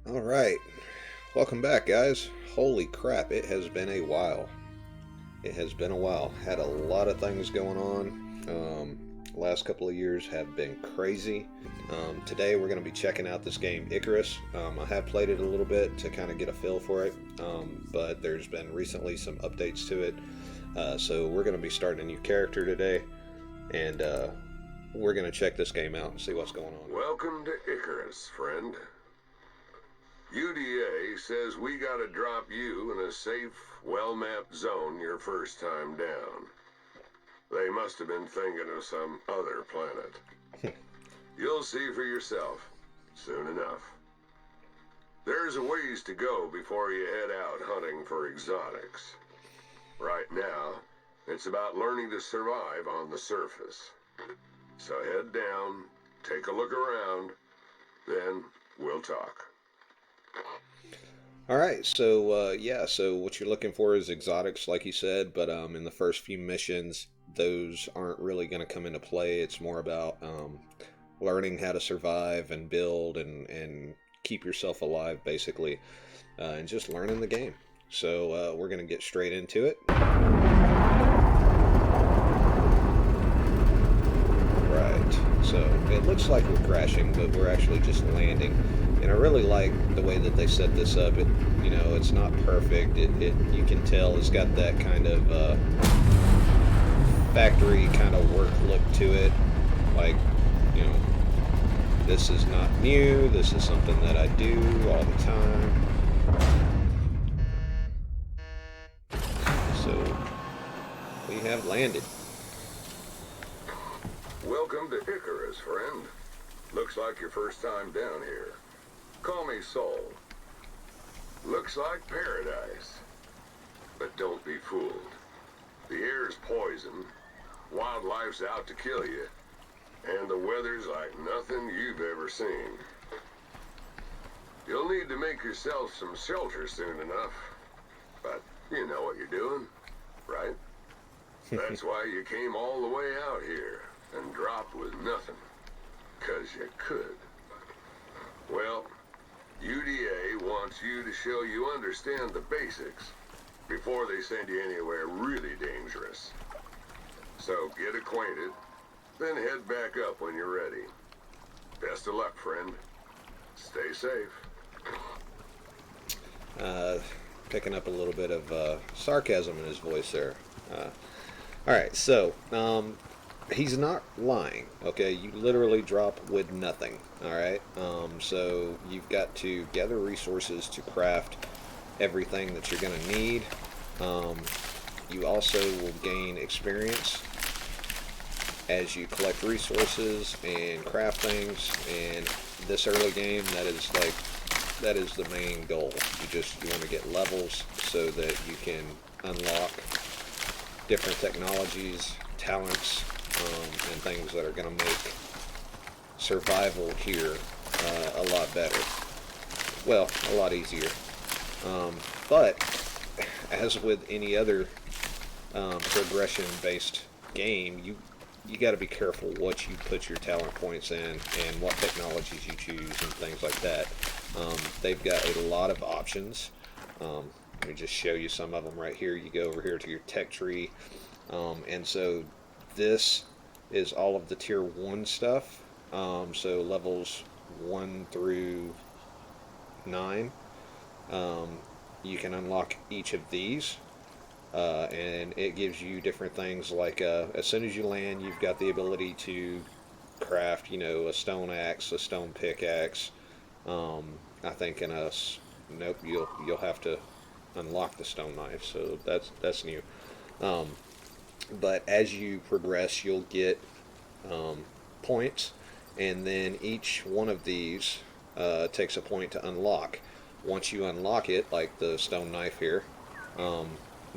All right, welcome back, guys. Holy crap, it has been a while. It has been a while. Had a lot of things going on. Last couple of years have been crazy. Today we're going to be checking out this game, Icarus. I have played it a little bit to kind of get a feel for it, but there's been recently some updates to it. So we're going to be starting a new character today, and we're going to check this game out and see what's going on. Welcome to Icarus, friend. UDA says we gotta drop you in a safe, well-mapped zone your first time down. They must have been thinking of some other planet. You'll see for yourself, soon enough. There's a ways to go before you head out hunting for exotics. Right now, it's about learning to survive on the surface. So head down, take a look around, then we'll talk. All right, so so what you're looking for is exotics, like you said, but in the first few missions, those aren't really going to come into play. It's more about learning how to survive and build and keep yourself alive, basically, and just learning the game. So we're going to get straight into it. Right, so it looks like we're crashing, but we're actually just landing. And I really like the way that they set this up. It's not perfect. You can tell it's got that kind of factory kind of work look to it. Like, this is not new. This is something that I do all the time. So we have landed. Welcome to Icarus, friend. Looks like your first time down here. Call me Soul. Looks like paradise. But don't be fooled. The air's poison, wildlife's out to kill you, and the weather's like nothing you've ever seen. You'll need to make yourself some shelter soon enough. But you know what you're doing, right? That's why you came all the way out here and dropped with nothing. 'Cause you could. Well, UDA wants you to show you understand the basics before they send you anywhere really dangerous. So get acquainted, then head back up when you're ready. Best of luck, friend. Stay safe. Picking up a little bit of sarcasm in his voice there. Alright, so he's not lying, okay? You literally drop with nothing, alright? So you've got to gather resources to craft everything that you're going to need. You also will gain experience as you collect resources and craft things, and this early game, that is the main goal. You want to get levels so that you can unlock different technologies, talents, and things that are going to make survival here a lot better. Well, a lot easier. But as with any other progression-based game, you got to be careful what you put your talent points in and what technologies you choose and things like that. They've got a lot of options. Let me just show you some of them right here. You go over here to your tech tree, and so this is all of the tier 1 stuff. So levels 1 through 9. You can unlock each of these, and it gives you different things like as soon as you land, you've got the ability to craft, a stone axe, a stone pickaxe. I think nope, you'll have to unlock the stone knife, so that's new. But as you progress, you'll get points, and then each one of these takes a point to unlock. Once you unlock it, like the stone knife here,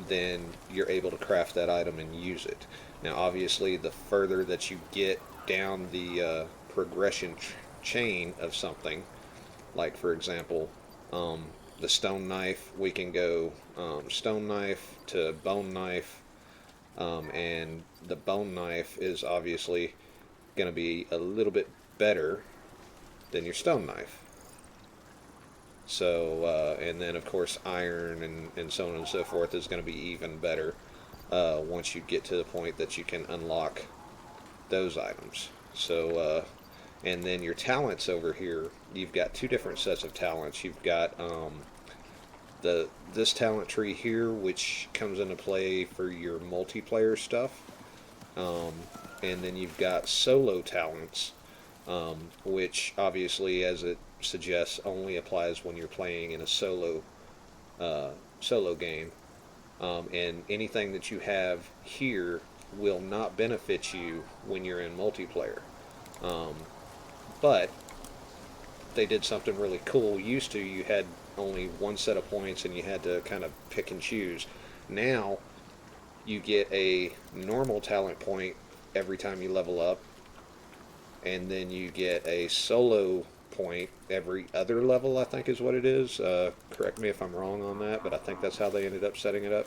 then you're able to craft that item and use it. Now, obviously, the further that you get down the progression chain of something, like for example, the stone knife, we can go stone knife to bone knife, and the bone knife is obviously going to be a little bit better than your stone knife. So, and then of course iron and so on and so forth is going to be even better once you get to the point that you can unlock those items. So, and then your talents over here, you've got two different sets of talents. You've got this talent tree here, which comes into play for your multiplayer stuff, and then you've got solo talents, which obviously, as it suggests, only applies when you're playing in a solo game. And anything that you have here will not benefit you when you're in multiplayer. But they did something really cool. Used to, you had only one set of points and you had to kind of pick and choose. Now you get a normal talent point every time you level up, and then you get a solo point every other level, I think is what it is. Correct me if I'm wrong on that, but I think that's how they ended up setting it up.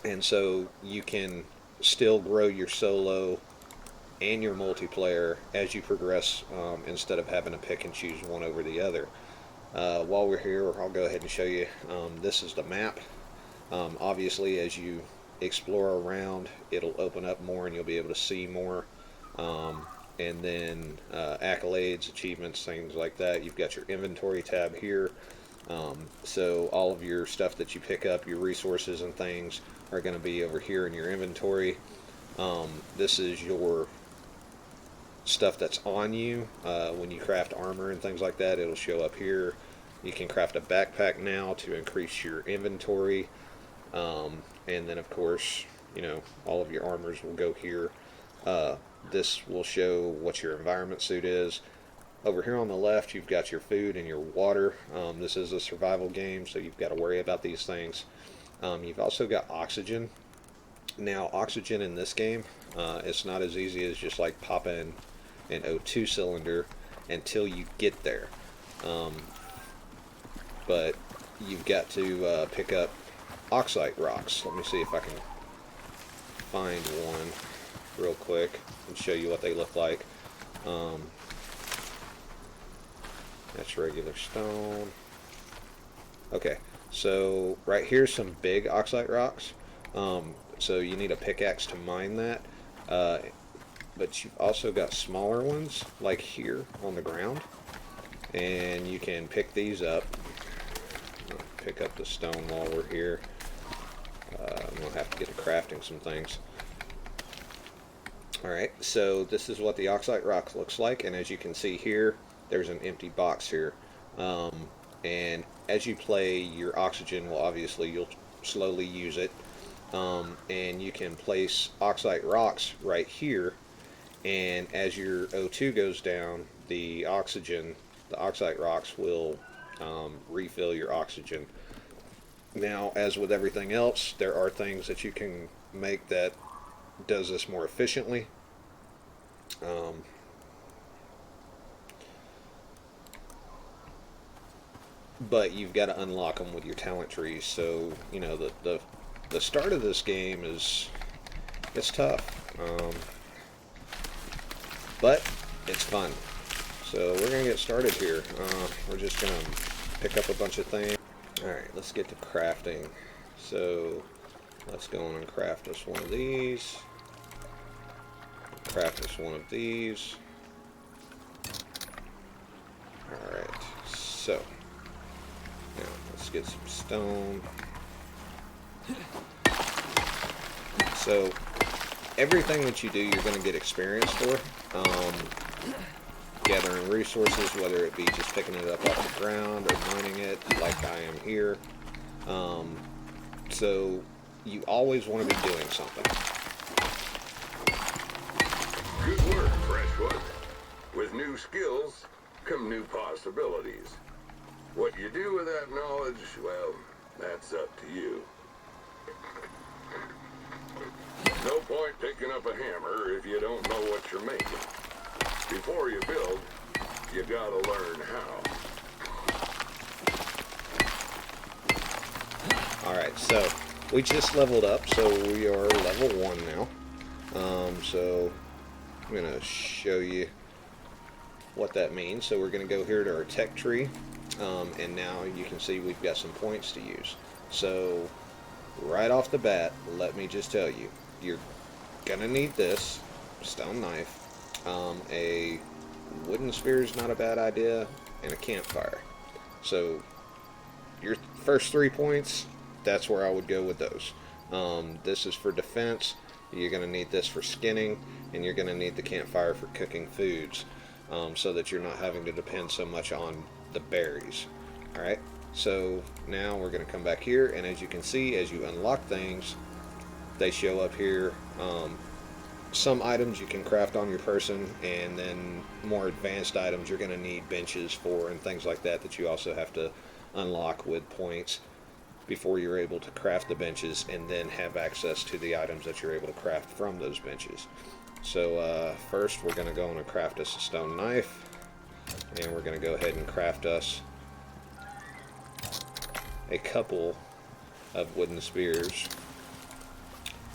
And so you can still grow your solo and your multiplayer as you progress, instead of having to pick and choose one over the other. While we're here, I'll go ahead and show you. This is the map. Obviously, as you explore around, it'll open up more and you'll be able to see more. And then accolades, achievements, things like that. You've got your inventory tab here. So all of your stuff that you pick up, your resources and things, are going to be over here in your inventory. This is your stuff that's on you. When you craft armor and things like that, it'll show up here. You can craft a backpack now to increase your inventory. And then of course, you know, all of your armors will go here. This will show what your environment suit is. Over here on the left, you've got your food and your water. This is a survival game, so you've got to worry about these things. You've also got oxygen. Now, oxygen in this game, it's not as easy as just like popping an O2 cylinder until you get there. But you've got to pick up oxide rocks. Let me see if I can find one real quick and show you what they look like. That's regular stone. Okay, so right here's some big oxide rocks. So you need a pickaxe to mine that. But you've also got smaller ones, like here on the ground. And you can pick these up. Pick up the stone while we're here. We'll have to get to crafting some things. Alright, so this is what the oxide rock looks like, and as you can see here, there's an empty box here. And as you play, your oxygen will obviously, you'll slowly use it. And you can place oxide rocks right here, and as your O2 goes down, the oxide rocks will refill your oxygen. Now, as with everything else, there are things that you can make that does this more efficiently. But you've got to unlock them with your talent trees. So, you know, the start of this game it's tough, but it's fun. So we're gonna get started here. We're just gonna pick up a bunch of things. Alright, let's get to crafting. So let's go on and craft us one of these. Craft us one of these. Alright, so now let's get some stone. So everything that you do, you're going to get experience for. Gathering resources, whether it be just picking it up off the ground or mining it like I am here. So you always want to be doing something. Good work, Freshwood. With new skills come new possibilities. What you do with that knowledge, well, that's up to you. No point picking up a hammer if you don't know what you're making. Before you build, you gotta learn how. Alright, so we just leveled up, so we are level 1 now. So I'm going to show you what that means. So we're going to go here to our tech tree. And now you can see we've got some points to use. So right off the bat, let me just tell you, you're gonna need this stone knife. A wooden spear is not a bad idea, and a campfire. So your first 3 points, that's where I would go with those. This is for defense. You're going to need this for skinning, and you're going to need the campfire for cooking foods, so that you're not having to depend so much on the berries. Alright, so now we're going to come back here, and as you can see, as you unlock things, they show up here. Some items you can craft on your person, and then more advanced items you're going to need benches for and things like that that you also have to unlock with points before you're able to craft the benches and then have access to the items that you're able to craft from those benches. So first we're going to go and craft us a stone knife, and we're going to go ahead and craft us a couple of wooden spears,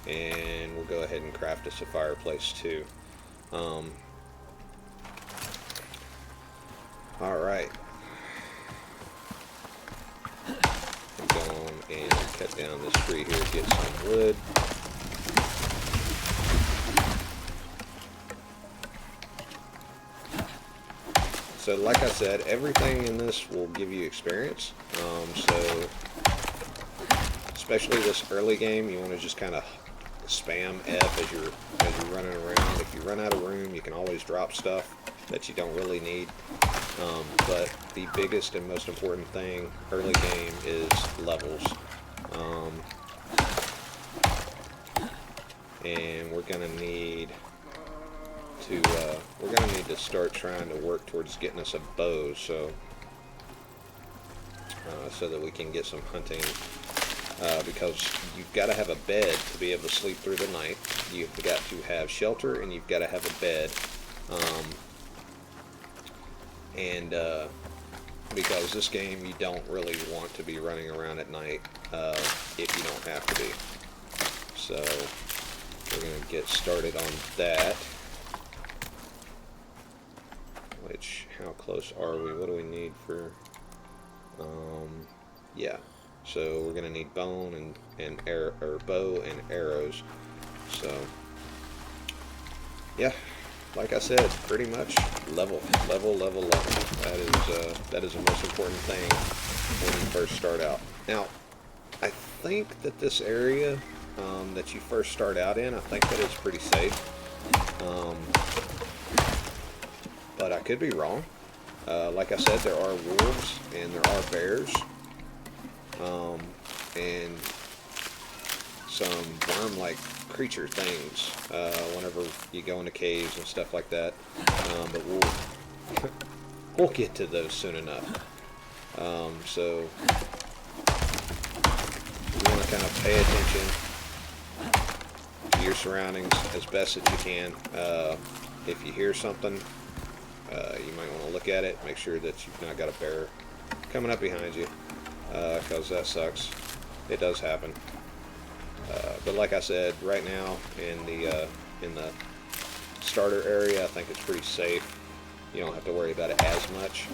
and we'll go ahead and craft us a fireplace too. Alright. Go on and cut down this tree here, get some wood. So like I said, everything in this will give you experience. So especially this early game, you want to just kind of spam F as you're running around. If you run out of room, you can always drop stuff that you don't really need. But the biggest and most important thing early game is levels. And we're gonna need to start trying to work towards getting us a bow, so that we can get some hunting. Because you've got to have a bed to be able to sleep through the night. You've got to have shelter, and you've got to have a bed. Because this game, you don't really want to be running around at night if you don't have to be. So we're going to get started on that. Which, how close are we? What do we need for... yeah. So we're going to need bone and bow and arrows. So, yeah. Like I said, pretty much level. That is the most important thing when you first start out. Now, I think that this area that you first start out in, I think that it's pretty safe. But I could be wrong. Like I said, there are wolves and there are bears. And some worm-like creature things whenever you go into caves and stuff like that, but we'll get to those soon enough. So you want to kind of pay attention to your surroundings as best as you can. If you hear something, you might want to look at it, make sure that you've not got a bear coming up behind you, because that sucks. It does happen. But like I said, right now in the starter area, I think it's pretty safe. You don't have to worry about it as much,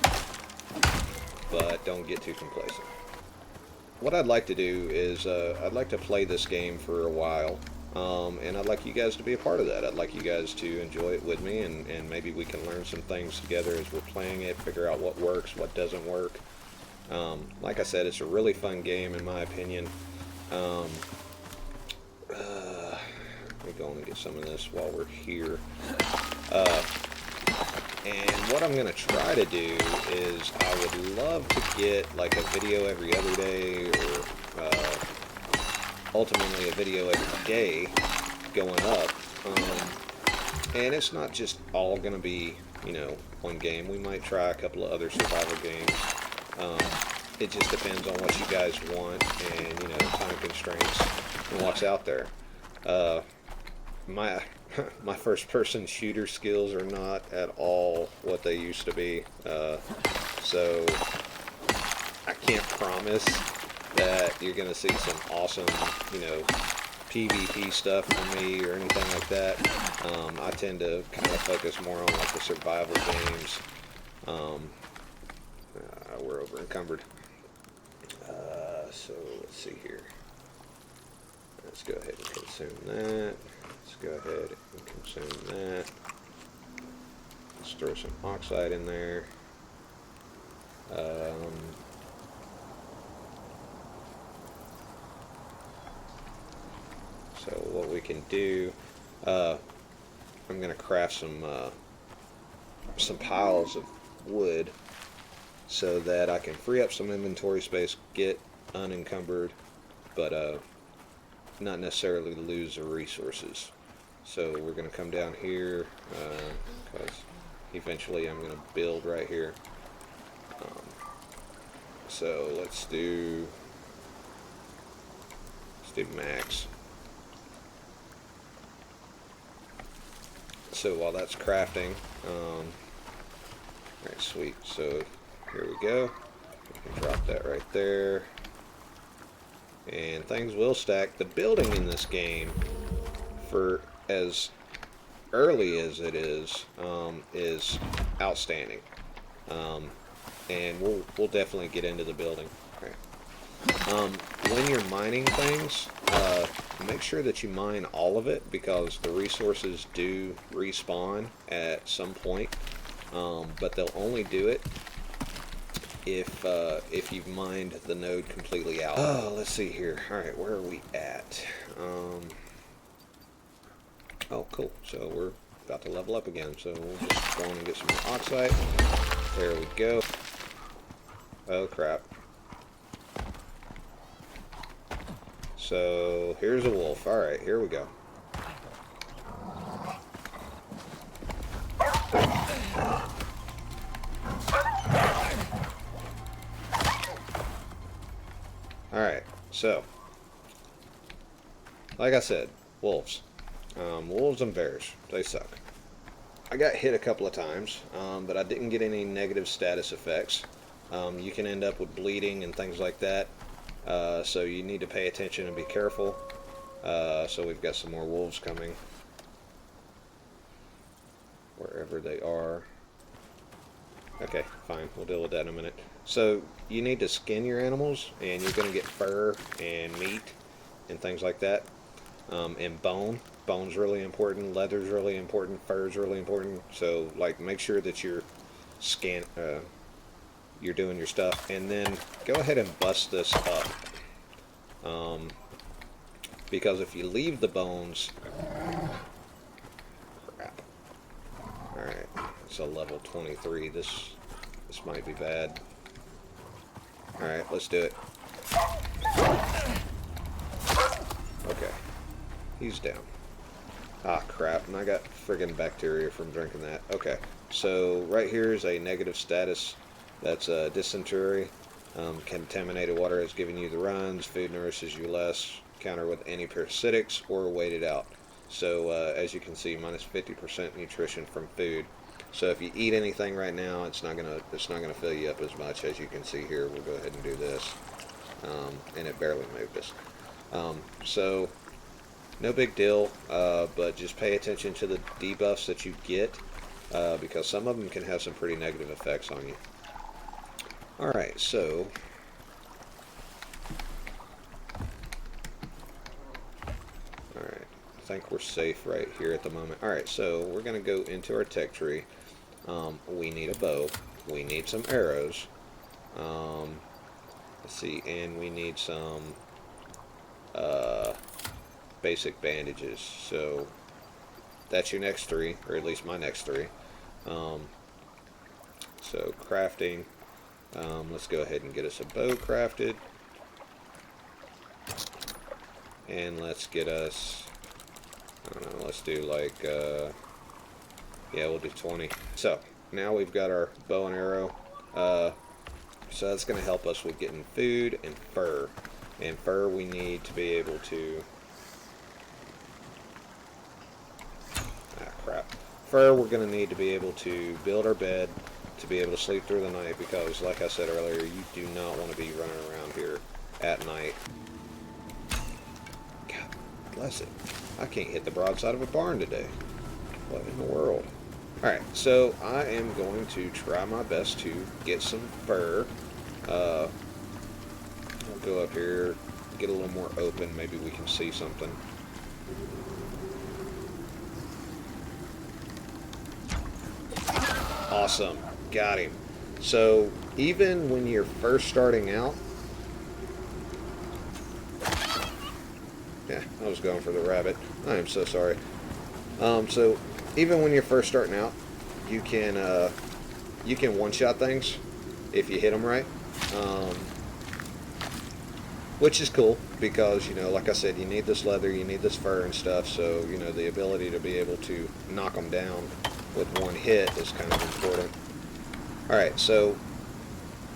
but don't get too complacent. What I'd like to do is I'd like to play this game for a while, and I'd like you guys to be a part of that. I'd like you guys to enjoy it with me, and maybe we can learn some things together as we're playing it, figure out what works, what doesn't work. Like I said, it's a really fun game in my opinion. Let me go and get some of this while we're here. And what I'm going to try to do is I would love to get like a video every other day, or ultimately a video every day going up. And it's not just all going to be, one game. We might try a couple of other survival games. It just depends on what you guys want and, time constraints and what's out there. My first person shooter skills are not at all what they used to be. So I can't promise that you're going to see some awesome, PvP stuff from me or anything like that. I tend to kind of focus more on like the survival games. We're over encumbered. So let's see here. Let's go ahead and consume that. Let's go ahead and consume that. Let's throw some oxide in there. So what we can do, I'm going to craft some piles of wood so that I can free up some inventory space, get unencumbered, but not necessarily lose the resources. So we're going to come down here because eventually I'm going to build right here. So let's do max. So while that's crafting, alright, sweet. So here we go. We can drop that right there. And things will stack. The building in this game, for as early as it is outstanding. And we'll definitely get into the building. Right. When you're mining things, make sure that you mine all of it, because the resources do respawn at some point, but they'll only do it if you've mined the node completely out. Oh, let's see here. All right, where are we at? Oh, cool. So we're about to level up again. So we'll just go on and get some more oxide. There we go. Oh crap. So here's a wolf. All right, here we go. All right, so like I said, wolves. Wolves and bears, they suck. I got hit a couple of times, but I didn't get any negative status effects. You can end up with bleeding and things like that, so you need to pay attention and be careful. So we've got some more wolves coming, wherever they are. Okay, fine, we'll deal with that in a minute. So you need to skin your animals, and you're going to get fur and meat and things like that, and bone. Bone's really important, leather's really important, fur's really important. So like, make sure that you're you're doing your stuff, and then go ahead and bust this up, because if you leave the bones, crap. All right, it's a level 23. This might be bad. All right, let's do it. Okay, he's down. Ah, crap, and I got friggin' bacteria from drinking that. Okay, so right here is a negative status. That's dysentery. Contaminated water has given you the runs. Food nourishes you less. Counter with any parasitics or waited out. So as you can see, minus 50% nutrition from food. So if you eat anything right now, it's not gonna fill you up as much. As you can see here, we'll go ahead and do this, and it barely moved us. So no big deal, but just pay attention to the debuffs that you get, because some of them can have some pretty negative effects on you. Alright, so alright, I think we're safe right here at the moment. Alright, so we're going to go into our tech tree. We need a bow, we need some arrows, let's see, and we need some basic bandages. So that's your next three, or at least my next three. So crafting, let's go ahead and get us a bow crafted, and let's get us, I don't know, let's do like yeah, we'll do 20. So now we've got our bow and arrow, so that's going to help us with getting food and fur. And fur we need to be able to, fur we're going to need to be able to build our bed, to be able to sleep through the night, because like I said earlier, you do not want to be running around here at night. God bless it, I can't hit the broadside of a barn today. What in the world? Alright, so I am going to try my best to get some fur, We'll go up here, get a little more open. Maybe we can see something. Awesome. Got him. So, even when you're first starting out... Yeah, I was going for the rabbit. I am so sorry. So, even when you're first starting out, you can one-shot things if you hit them right. Which is cool because, you know, like I said, you need this leather, you need this fur and stuff, so, you know, the ability to be able to knock them down with one hit is kind of important. Alright, so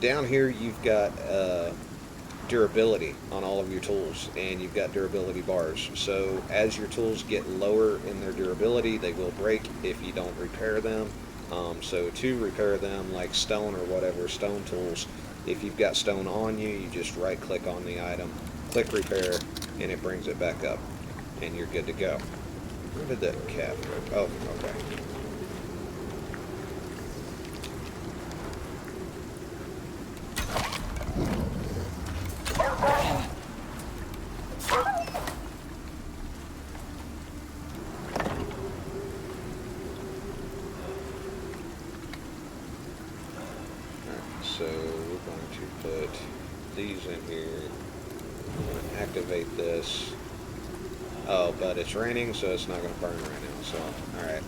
down here you've got durability on all of your tools, and you've got durability bars. So as your tools get lower in their durability, they will break if you don't repair them. So to repair them, like stone or whatever, stone tools, if you've got stone on you, you just right click on the item, click repair, and it brings it back up, and you're good to go. Where did that cat go? Oh, okay. So we're going to put these in here. I'm going to activate this. Oh, but it's raining, so it's not going to burn right now. So, alright.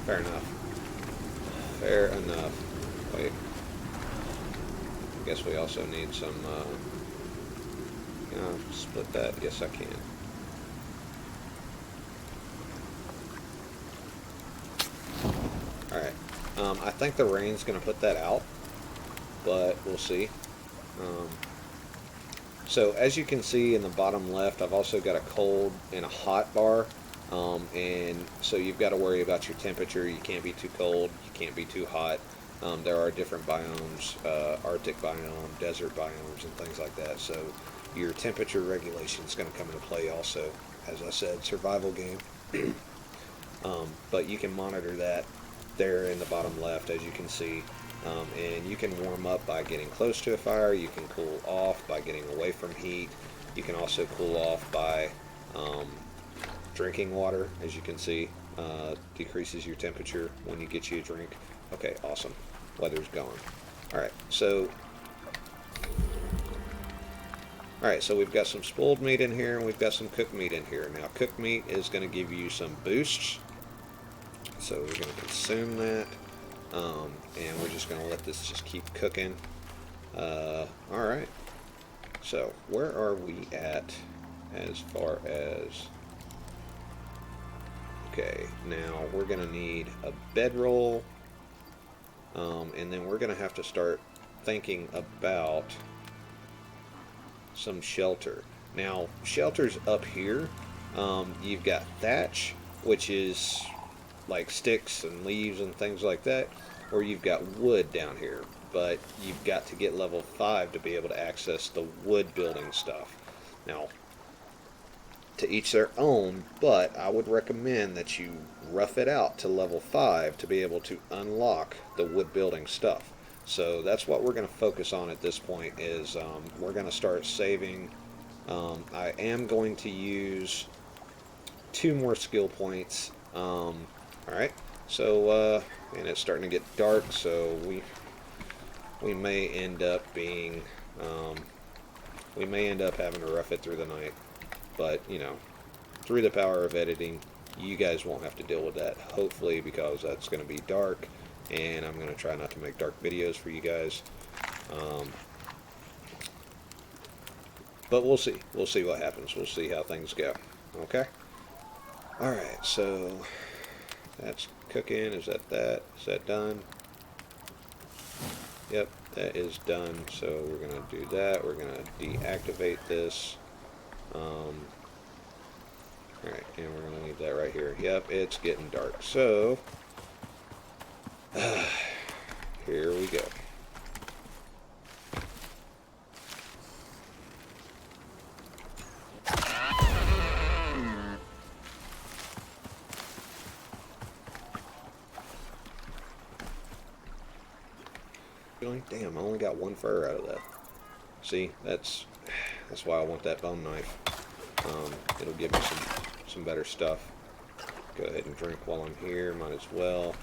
Fair enough. Fair enough. Wait. I guess we also need some, split that. Yes, I can. Alright. I think the rain's going to put that out, but we'll see. So as you can see in the bottom left, I've also got a cold and a hot bar, and so you've got to worry about your temperature. You can't be too cold, you can't be too hot. There are different biomes, Arctic biome, desert biomes, and things like that. So your temperature regulation is going to come into play also. As I said, survival game. But you can monitor that there in the bottom left, as you can see. And you can warm up by getting close to a fire. You can cool off by getting away from heat. You can also cool off by drinking water, as you can see. Decreases your temperature when you get you a drink. Okay, awesome. Weather's gone. Alright, so we've got some spoiled meat in here, and we've got some cooked meat in here. Now, cooked meat is going to give you some boosts, so we're going to consume that. And we're just going to let this just keep cooking. Alright. So, where are we at as far as... Okay, now we're going to need a bedroll. And then we're going to have to start thinking about some shelter. Now, shelter's up here. You've got thatch, which is like sticks and leaves and things like that, or you've got wood down here, but you've got to get level 5 to be able to access the wood building stuff. Now, to each their own, but I would recommend that you rough it out to level 5 to be able to unlock the wood building stuff. So that's what we're going to focus on at this point, is we're going to start saving. I am going to use 2 more skill points. Alright, so, and it's starting to get dark, so we may end up being, we may end up having to rough it through the night. But, you know, through the power of editing, you guys won't have to deal with that, hopefully, because that's going to be dark, and I'm going to try not to make dark videos for you guys. But we'll see. We'll see what happens. We'll see how things go. Okay? Alright, so that's cooking. Is that that? Is that done? Yep, that is done. So we're going to do that. We're going to deactivate this. Alright, and we're going to leave that right here. Yep, it's getting dark. So, here we go. Damn, I only got 1 fur out of that. See, that's why I want that bone knife. It'll give me some better stuff. Go ahead and drink while I'm here. Might as well.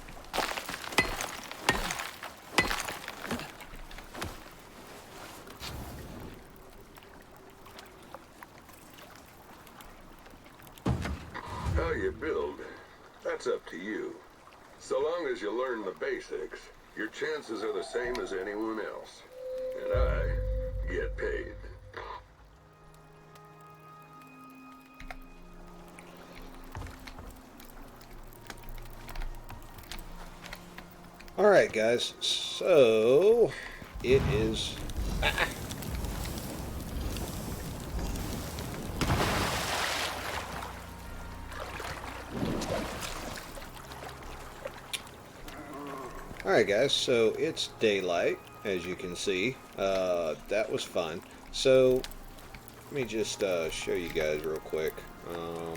How you build, that's up to you. So long as you learn the basics, your chances are the same as anyone else. And I get paid. Alright, guys. So, it is... Alright guys, so it's daylight, as you can see. That was fun. So, let me just show you guys real quick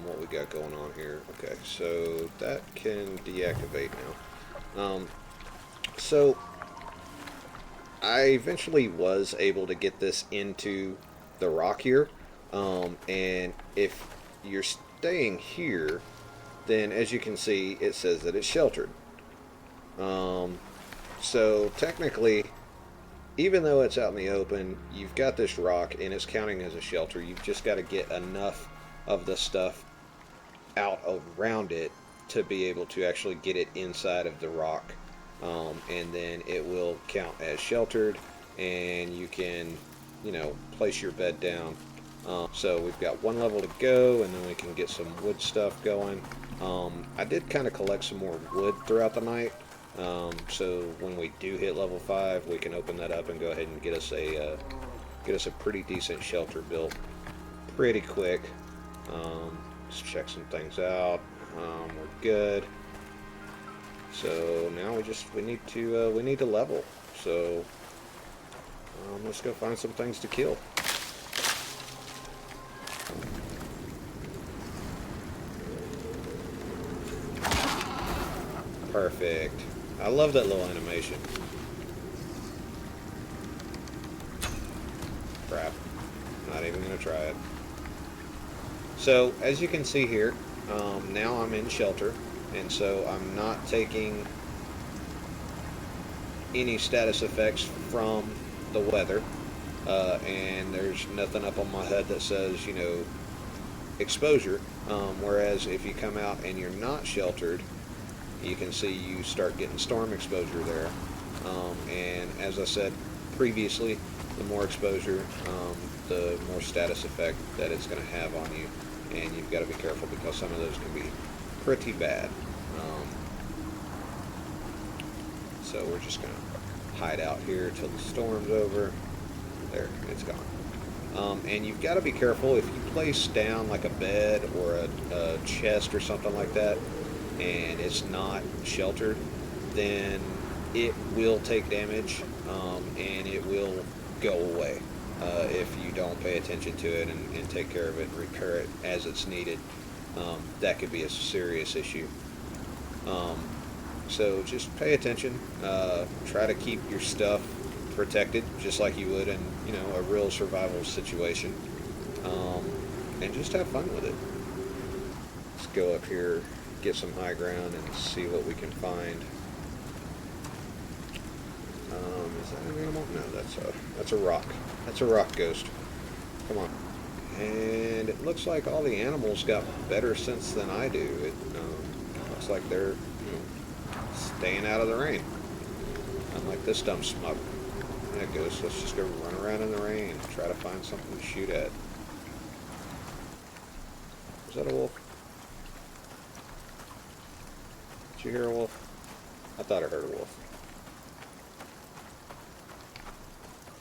what we got going on here. Okay, so that can deactivate now. So, I eventually was able to get this into the rock here. And if you're staying here, then as you can see, it says that it's sheltered. So technically, even though it's out in the open, you've got this rock and it's counting as a shelter. You've just got to get enough of the stuff out around it to be able to actually get it inside of the rock. And then it will count as sheltered, and you can, you know, place your bed down. So we've got one level to go, and then we can get some wood stuff going. I did kind of collect some more wood throughout the night. So when we do hit level 5, we can open that up and go ahead and get us a pretty decent shelter built pretty quick. Let's check some things out. We're good. So now we need to level. So let's go find some things to kill. Perfect. I love that little animation. Crap. Not even going to try it. So, as you can see here, now I'm in shelter, and so I'm not taking any status effects from the weather, and there's nothing up on my HUD that says, you know, exposure, whereas if you come out and you're not sheltered, you can see you start getting storm exposure there. And as I said previously, the more exposure, the more status effect that it's going to have on you. And you've got to be careful because some of those can be pretty bad. So we're just going to hide out here till the storm's over. There, it's gone. And you've got to be careful if you place down like a bed or a chest or something like that, and it's not sheltered, then it will take damage, and it will go away if you don't pay attention to it and take care of it and repair it as it's needed. That could be a serious issue. So just pay attention. Try to keep your stuff protected, just like you would in, you know, a real survival situation, and just have fun with it. Let's go up here, get some high ground, and see what we can find. Is that an animal? No, that's a rock. That's a rock ghost. Come on. And it looks like all the animals got better sense than I do. It looks like they're, you know, staying out of the rain. Unlike this dumb smug. Yeah, ghost, let's just go run around in the rain and try to find something to shoot at. Is that a wolf? Did you hear a wolf? I thought I heard a wolf.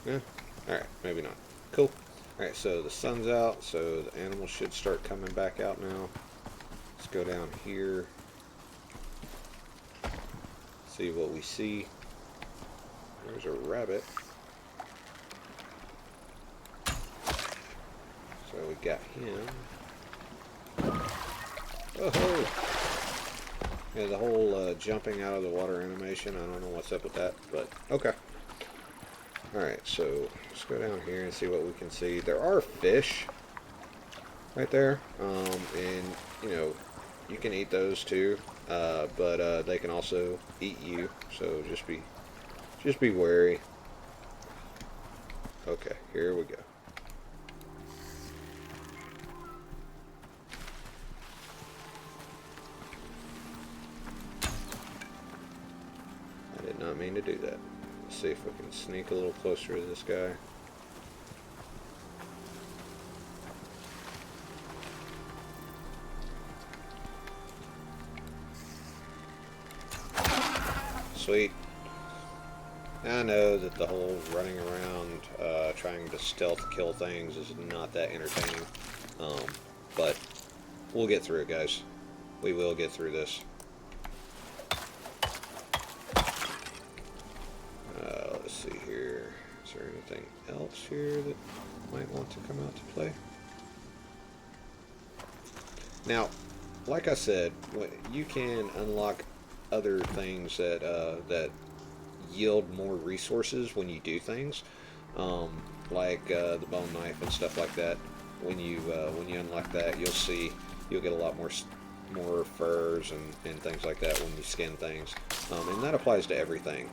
Yeah? Alright, maybe not. Cool. Alright, so the sun's out, so the animals should start coming back out now. Let's go down here. See what we see. There's a rabbit. So we got him. Oh-ho! Yeah, the whole jumping out of the water animation, I don't know what's up with that, but okay. Alright, so let's go down here and see what we can see. There are fish right there, and you know, you can eat those too, but they can also eat you, so just be wary. Okay, here we go. I did not mean to do that. Let's see if we can sneak a little closer to this guy. Sweet. I know that the whole running around trying to stealth kill things is not that entertaining, but we'll get through it, guys. We will get through this. Let's see here. Is there anything else here that might want to come out to play? Now, like I said, you can unlock other things that yield more resources when you do things, like the bone knife and stuff like that. When you unlock that, you'll get a lot more furs and things like that when you skin things, and that applies to everything.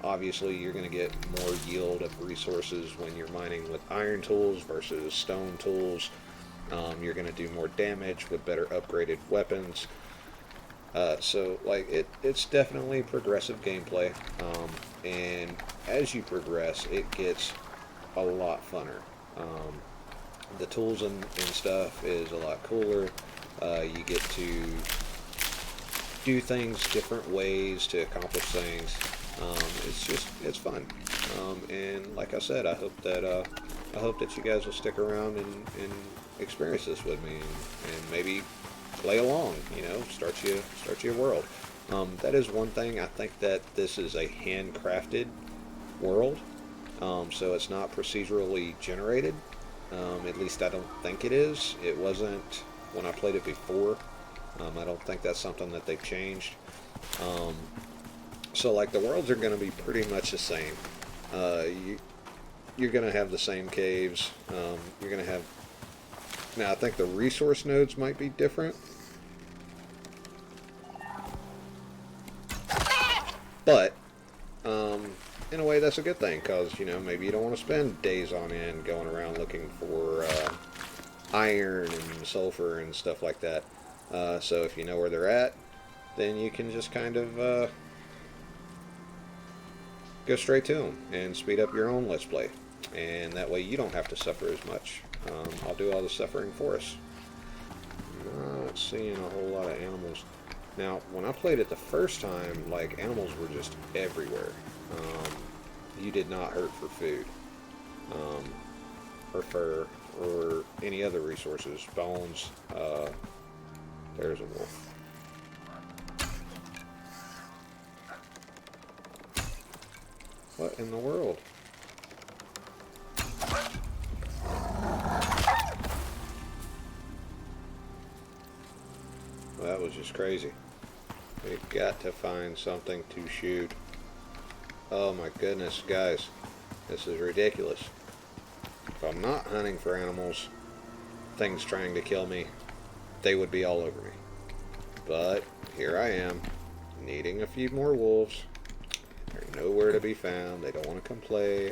Obviously, you're going to get more yield of resources when you're mining with iron tools versus stone tools. You're going to do more damage with better upgraded weapons. So like it's definitely progressive gameplay, and as you progress, it gets a lot funner. The tools and stuff is a lot cooler. You get to do things different ways to accomplish things. It's fun. And like I said, I hope that you guys will stick around and experience this with me, and maybe play along, you know, start your world. That is one thing. I think that this is a handcrafted world, so it's not procedurally generated. At least I don't think it is. It wasn't when I played it before. I don't think that's something that they've changed. So like the worlds are going to be pretty much the same. You're going to have the same caves. You're going to have. Now I think the resource nodes might be different. But, in a way, that's a good thing, because, you know, maybe you don't want to spend days on end going around looking for iron and sulfur and stuff like that. So if you know where they're at, then you can just kind of go straight to them and speed up your own Let's Play. And that way you don't have to suffer as much. I'll do all the suffering for us. Not seeing a whole lot of animals. Now, when I played it the first time, like, animals were just everywhere. You did not hurt for food, or fur, or any other resources. Bones. There's a wolf. What in the world? Well, that was just crazy. We've got to find something to shoot. Oh my goodness, guys. This is ridiculous. If I'm not hunting for animals, things trying to kill me, they would be all over me. But here I am, needing a few more wolves. They're nowhere to be found. They don't want to come play.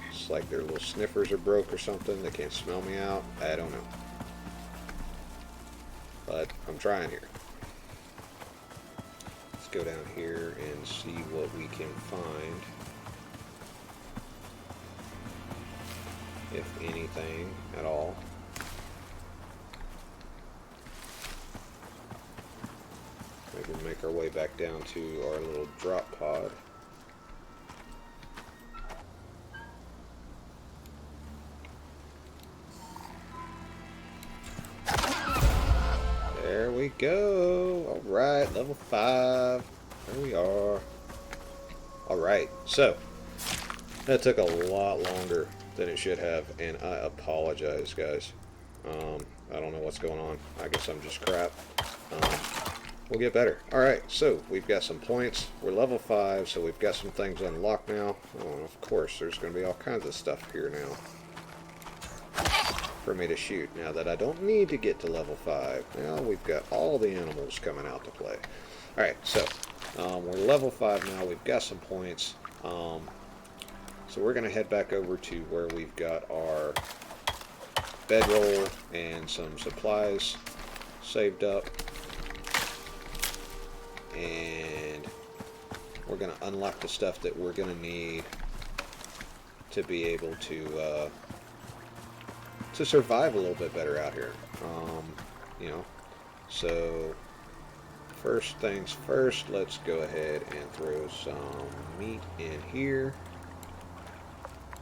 It's like their little sniffers are broke or something. They can't smell me out. I don't know. But I'm trying here. Let's go down here and see what we can find. If anything at all. Maybe make our way back down to our little drop pod. There we go. Alright, level 5. There we are. Alright, so that took a lot longer than it should have, and I apologize, guys. I don't know what's going on. I guess I'm just crap. we'll get better. Alright, so we've got some points. We're level 5, so we've got some things unlocked now. Oh, of course, there's going to be all kinds of stuff here now for me to shoot. Now that I don't need to get to level 5. Now we've got all the animals coming out to play. Alright, so we're level 5 now. We've got some points. So we're going to head back over to where we've got our bedroll and some supplies saved up. And we're going to unlock the stuff that we're going to need to be able to survive a little bit better out here. You know, so first things first, let's go ahead and throw some meat in here.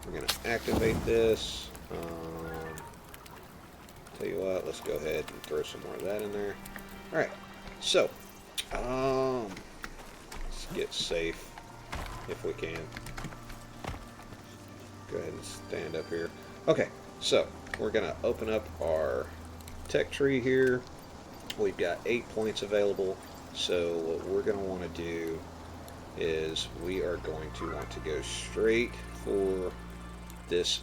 We're going to activate this. Tell you what, let's go ahead and throw some more of that in there. Alright, so let's get safe if we can. Go ahead and stand up here. Okay, so we're going to open up our tech tree here. We've got 8 points available. So what we're going to want to do is we are going to want to go straight for this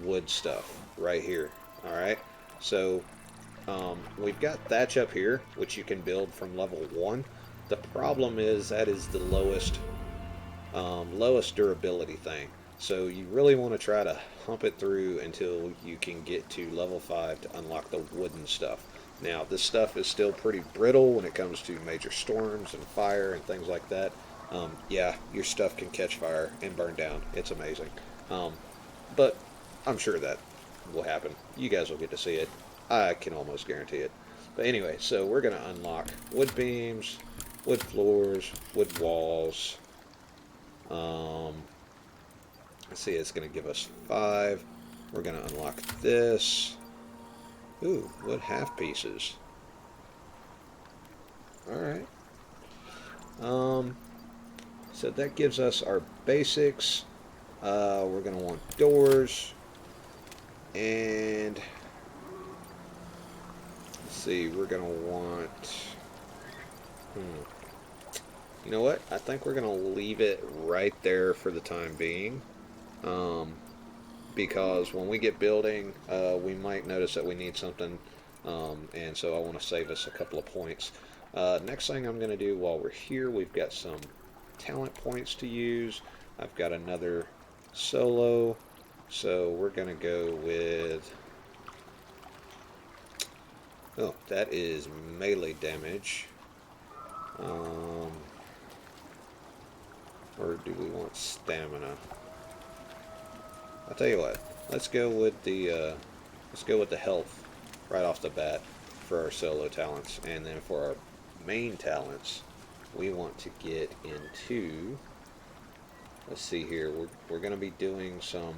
wood stuff right here. Alright, so we've got thatch up here, which you can build from level 1. The problem is that is the lowest durability thing. So you really want to try to hump it through until you can get to level 5 to unlock the wooden stuff. Now this stuff is still pretty brittle when it comes to major storms and fire and things like that. Yeah, your stuff can catch fire and burn down. It's amazing. But I'm sure that will happen. You guys will get to see it. I can almost guarantee it. But anyway, so we're going to unlock wood beams, wood floors, wood walls. Let's see, it's going to give us 5. We're going to unlock this. Ooh, wood half pieces. Alright. So that gives us our basics. We're going to want doors. And let's see, we're going to want... You know what? I think we're going to leave it right there for the time being. Because when we get building, we might notice that we need something. And so I want to save us a couple of points. Next thing I'm going to do while we're here, we've got some talent points to use. I've got another solo. So we're going to go with... Oh, that is melee damage. Or do we want stamina? I'll tell you what. Let's go with the health right off the bat for our solo talents, and then for our main talents, we want to get into. Let's see here. We're going to be doing some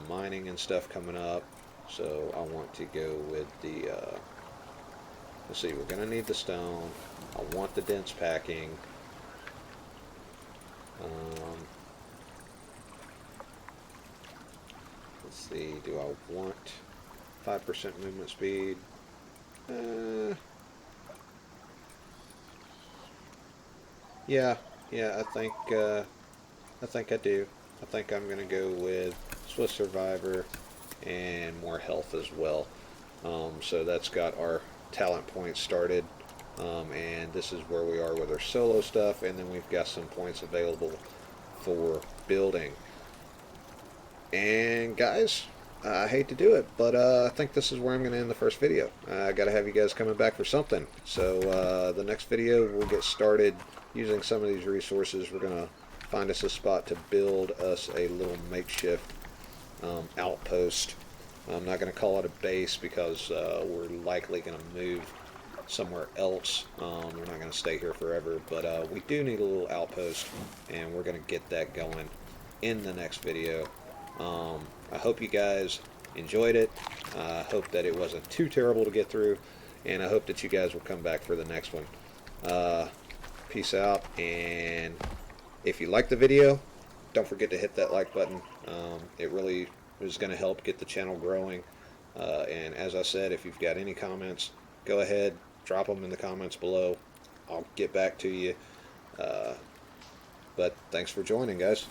mining and stuff coming up. So I want to go with the. Let's see. We're going to need the stone. I want the dense packing. Let's see. Do I want 5% movement speed? Yeah. I think I do. I think I'm gonna go with Swiss Survivor and more health as well. So that's got our talent points started, and this is where we are with our solo stuff, and then we've got some points available for building. And guys, I hate to do it, but I think this is where I'm going to end the first video. I got to have you guys coming back for something. So the next video we'll get started using some of these resources. We're going to find us a spot to build us a little makeshift outpost. I'm not going to call it a base because we're likely going to move somewhere else. We're not going to stay here forever, but we do need a little outpost, and we're going to get that going in the next video. I hope you guys enjoyed it. I hope that it wasn't too terrible to get through, and I hope that you guys will come back for the next one. Peace out, and if you like the video, don't forget to hit that like button. It really is going to help get the channel growing. And as I said, if you've got any comments, go ahead, drop them in the comments below. I'll get back to you. But thanks for joining, guys.